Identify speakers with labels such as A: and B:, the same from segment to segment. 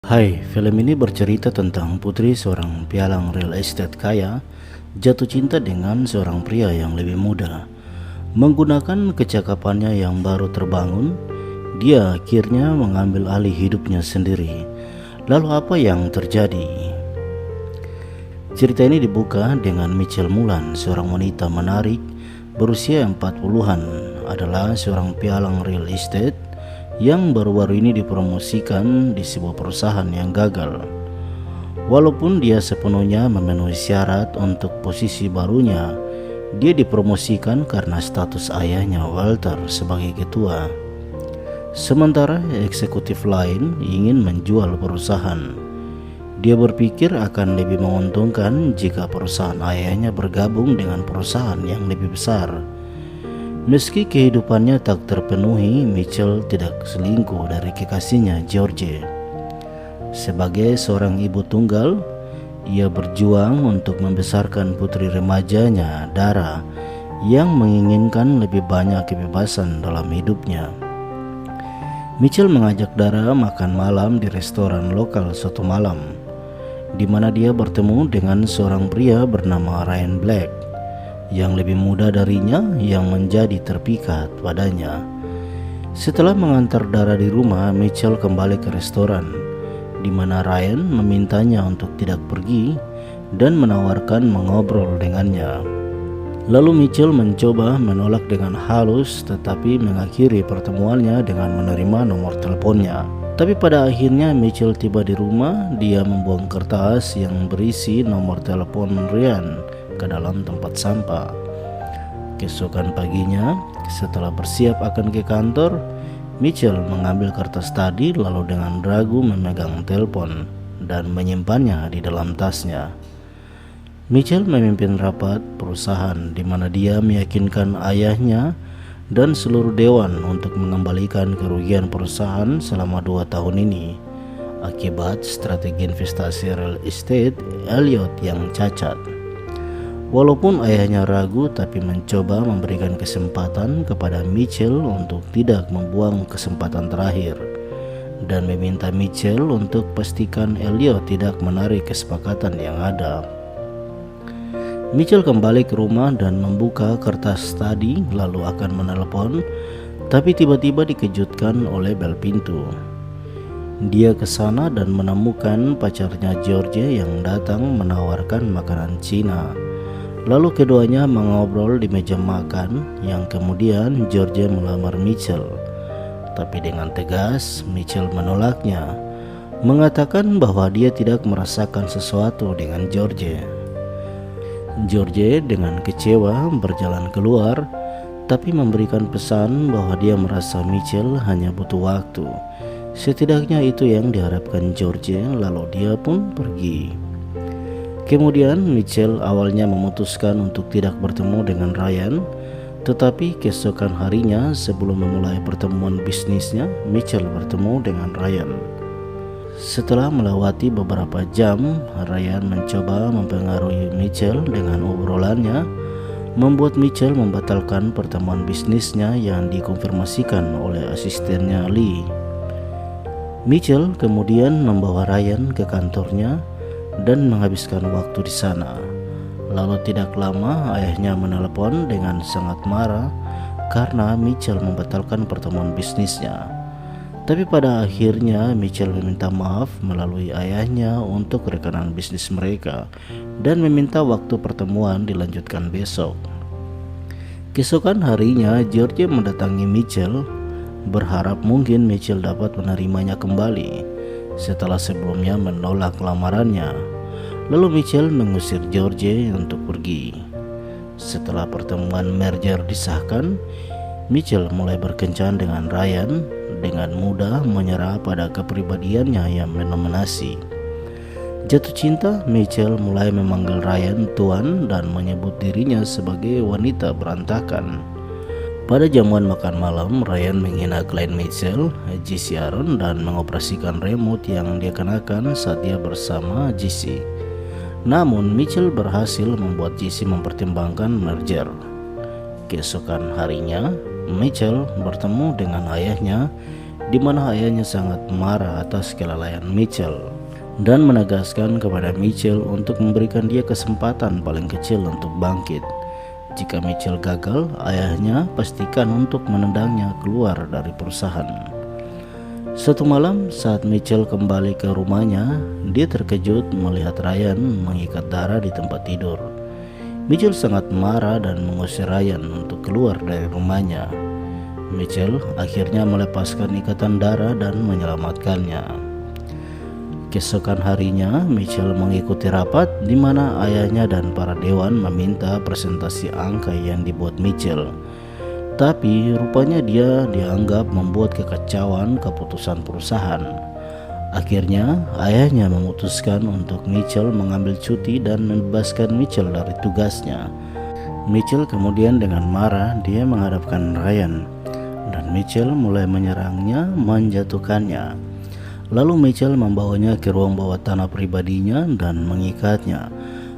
A: Hai, film ini bercerita tentang putri seorang pialang real estate kaya jatuh cinta dengan seorang pria yang lebih muda. Menggunakan kecakapannya yang baru terbangun, dia akhirnya mengambil alih hidupnya sendiri. Lalu apa yang terjadi? Cerita ini dibuka dengan Michelle Mulan, seorang wanita menarik berusia 40-an, adalah seorang pialang real estate yang baru-baru ini dipromosikan di sebuah perusahaan yang gagal. Walaupun dia sepenuhnya memenuhi syarat untuk posisi barunya, dia dipromosikan karena status ayahnya Walter sebagai ketua. Sementara eksekutif lain ingin menjual perusahaan. Dia berpikir akan lebih menguntungkan jika perusahaan ayahnya bergabung dengan perusahaan yang lebih besar. Meski kehidupannya tak terpenuhi, Michelle tidak selingkuh dari kekasihnya George. Sebagai seorang ibu tunggal, ia berjuang untuk membesarkan putri remajanya, Dara, yang menginginkan lebih banyak kebebasan dalam hidupnya. Michelle mengajak Dara makan malam di restoran lokal suatu malam, di mana dia bertemu dengan seorang pria bernama Ryan Black yang lebih muda darinya yang menjadi terpikat padanya. Setelah mengantar Dara di rumah, Michelle kembali ke restoran, di mana Ryan memintanya untuk tidak pergi dan menawarkan mengobrol dengannya. Lalu Michelle mencoba menolak dengan halus, tetapi mengakhiri pertemuannya dengan menerima nomor teleponnya. Tapi pada akhirnya Michelle tiba di rumah. Dia membuang kertas yang berisi nomor telepon Ryan ke dalam tempat sampah. Keesokan paginya, setelah bersiap akan ke kantor, Michelle mengambil kertas tadi lalu dengan ragu memegang telepon dan menyimpannya di dalam tasnya. Michelle memimpin rapat perusahaan di mana dia meyakinkan ayahnya dan seluruh dewan untuk mengembalikan kerugian perusahaan selama 2 tahun ini akibat strategi investasi real estate Elliot yang cacat. Walaupun ayahnya ragu, tapi mencoba memberikan kesempatan kepada Michelle untuk tidak membuang kesempatan terakhir dan meminta Michelle untuk pastikan Elliot tidak menarik kesepakatan yang ada. Michelle kembali ke rumah dan membuka kertas tadi lalu akan menelpon, tapi tiba-tiba dikejutkan oleh bel pintu. Dia ke sana dan menemukan pacarnya George yang datang menawarkan makanan Cina. Lalu keduanya mengobrol di meja makan yang kemudian George melamar Michelle. Tapi dengan tegas Michelle menolaknya, mengatakan bahwa dia tidak merasakan sesuatu dengan George. George dengan kecewa berjalan keluar, tapi memberikan pesan bahwa dia merasa Michelle hanya butuh waktu. Setidaknya itu yang diharapkan George, lalu dia pun pergi. Kemudian Michelle awalnya memutuskan untuk tidak bertemu dengan Ryan, tetapi keesokan harinya sebelum memulai pertemuan bisnisnya, Michelle bertemu dengan Ryan. Setelah melewati beberapa jam, Ryan mencoba mempengaruhi Michelle dengan obrolannya, membuat Michelle membatalkan pertemuan bisnisnya yang dikonfirmasikan oleh asistennya Lee. Michelle kemudian membawa Ryan ke kantornya dan menghabiskan waktu di sana. Lalu tidak lama ayahnya menelepon dengan sangat marah karena Michelle membatalkan pertemuan bisnisnya. Tapi pada akhirnya Michelle meminta maaf melalui ayahnya untuk rekanan bisnis mereka dan meminta waktu pertemuan dilanjutkan besok. Keesokan harinya George mendatangi Michelle, berharap mungkin Michelle dapat menerimanya kembali setelah sebelumnya menolak lamarannya. Lalu Michelle mengusir George untuk pergi. Setelah pertemuan merger disahkan, Michelle mulai berkencan dengan Ryan, dengan mudah menyerah pada kepribadiannya yang mendominasi. Jatuh cinta, Michelle mulai memanggil Ryan tuan dan menyebut dirinya sebagai wanita berantakan. Pada jamuan makan malam, Ryan menghina klien Michelle, Jesse Aaron, dan mengoperasikan remote yang dia kenakan saat dia bersama Jesse. Namun Michelle berhasil membuat Jesse mempertimbangkan merger. Keesokan harinya, Michelle bertemu dengan ayahnya di mana ayahnya sangat marah atas kelalaian Mitchell dan menegaskan kepada Mitchell untuk memberikan dia kesempatan paling kecil untuk bangkit. Jika Mitchell gagal, ayahnya pastikan untuk menendangnya keluar dari perusahaan. Suatu malam saat Mitchell kembali ke rumahnya, dia terkejut melihat Ryan mengikat Dara di tempat tidur. Mitchell sangat marah dan mengusir Ryan untuk keluar dari rumahnya. Mitchell akhirnya melepaskan ikatan Dara dan menyelamatkannya. Keesokan harinya, Mitchell mengikuti rapat di mana ayahnya dan para dewan meminta presentasi angka yang dibuat Mitchell. Tapi rupanya dia dianggap membuat kekacauan keputusan perusahaan. Akhirnya, ayahnya memutuskan untuk Mitchell mengambil cuti dan membebaskan Mitchell dari tugasnya. Mitchell kemudian dengan marah dia menghadapkan Ryan, dan Mitchell mulai menyerangnya, menjatuhkannya. Lalu Mitchell membawanya ke ruang bawah tanah pribadinya dan mengikatnya,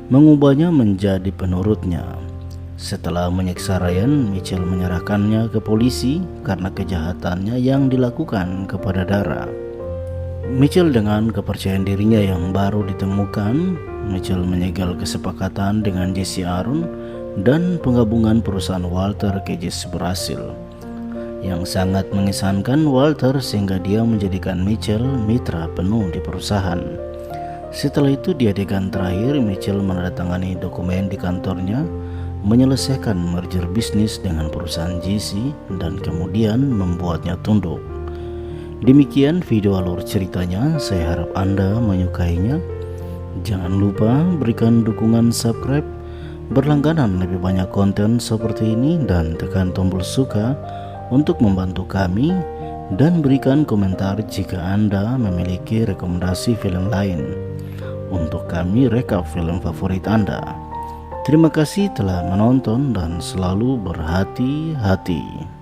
A: mengubahnya menjadi penurutnya. Setelah menyiksa Ryan, Mitchell menyerahkannya ke polisi karena kejahatannya yang dilakukan kepada Dara. Mitchell dengan kepercayaan dirinya yang baru ditemukan, Mitchell menyegel kesepakatan dengan Jesse Aaron dan penggabungan perusahaan Walter ke Jesse berhasil. Yang sangat mengesankan Walter sehingga dia menjadikan Mitchell mitra penuh di perusahaan. Setelah itu di adegan terakhir, Mitchell menandatangani dokumen di kantornya menyelesaikan merger bisnis dengan perusahaan Jesse dan kemudian membuatnya tunduk. Demikian video alur ceritanya, saya harap Anda menyukainya. Jangan lupa berikan dukungan subscribe, berlangganan lebih banyak konten seperti ini, dan tekan tombol suka untuk membantu kami, dan berikan komentar jika Anda memiliki rekomendasi film lain untuk kami rekap film favorit Anda. Terima kasih telah menonton dan selalu berhati-hati.